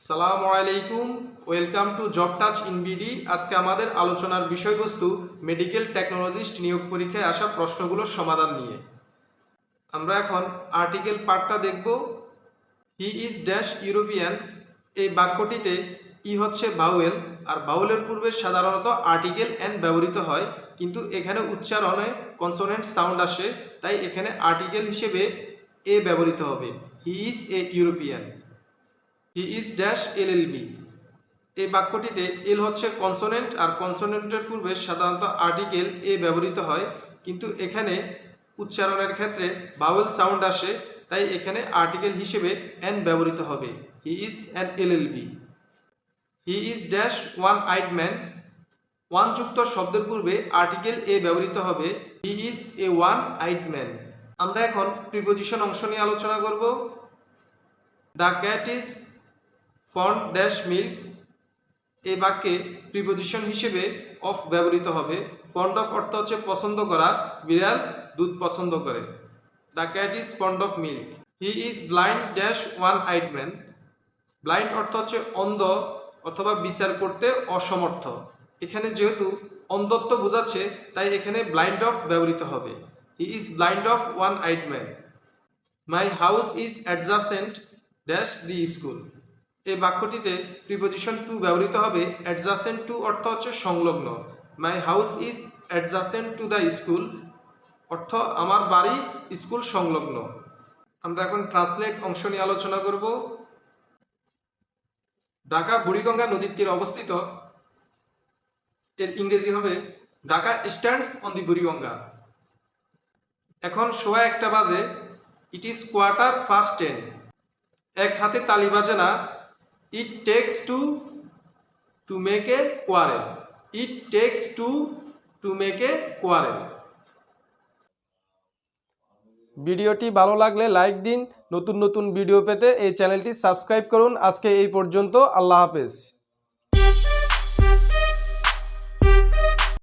সালামু আলাইকুম, welcome to job touch in BD. আজকে আমাদের আলোচনার বিষয়বস্তু মেডিকেল টেকনোলজিস্ট নিয়োগ পরীক্ষায় আসা প্রশ্নগুলোর সমাধান নিয়ে। আমরা এখন আর্টিকেল পার্টটা দেখব। হি ইজ ড্যাশ ইউরোপিয়ান, এই বাক্যটিতে ই হচ্ছে বাউয়েল, আর বাউলের পূর্বে সাধারণত আর্টিকেল এন ব্যবহৃত হয়, কিন্তু এখানে উচ্চারণে কনসোনেন্ট সাউন্ড আসে, তাই এখানে আর্টিকেল হিসেবে এ ব্যবহৃত হবে। He is a European. He is dash LLB, এই বাক্যটিতে এল হচ্ছে কনসোনেন্ট, আর কনসোনেন্টের পূর্বে সাধারণত আর্টিকেল এ ব্যবহৃত হয়, কিন্তু এখানে উচ্চারণের ক্ষেত্রে বাউল সাউন্ড আসে, তাই এখানে আর্টিকেল হিসেবে এন ব্যবহৃত হবে। He is an LLB. He is dash one eyed man, one যুক্ত শব্দের পূর্বে আর্টিকেল এ ব্যবহৃত হবে। He is a one eyed man. আমরা এখন প্রিপোজিশন অংশ নিয়ে আলোচনা করব। The cat is fond dash milk, এই বাক্যে প্রিপোজিশন হিসেবে অফ ব্যবহৃত হবে। ফন্ড অফ অর্থ হচ্ছে পছন্দ করা, বিড়াল দুধ পছন্দ করে। The cat is fond of milk. He is blind dash one eyed man, blind অর্থ হচ্ছে অন্ধ অথবা বিচার করতে অসমর্থ। এখানে যেহেতু অন্ধত্ব বোঝাচ্ছে, তাই এখানে ব্লাইন্ড অফ ব্যবহৃত হবে। He is blind of one eyed man. My house is adjacent dash the school, এই বাক্যটিতে প্রিপোজিশন টু ব্যবহৃত হবে। অ্যাডজাসেন্ট টু অর্থ হচ্ছে সংলগ্ন। My house is adjacent to the school অর্থ আমার বাড়ি স্কুল সংলগ্ন। আমরা এখন ট্রান্সলেট অংশ নিয়ে আলোচনা করব। ঢাকা বুড়িগঙ্গা নদীর তীরে অবস্থিত, এর ইংরেজি হবে Dhaka stands on the Buriganga. এখন 1:15 বাজে। It is 10:15। এক হাতে তালি বাজে না। It takes to make a quarrel. It takes to make a quarrel. ভিডিওটি ভালো লাগলে লাইক দিন। নতুন নতুন ভিডিও পেতে এই চ্যানেলটি সাবস্ক্রাইব করুন। আজকে এই পর্যন্ত। আল্লাহ হাফেজ।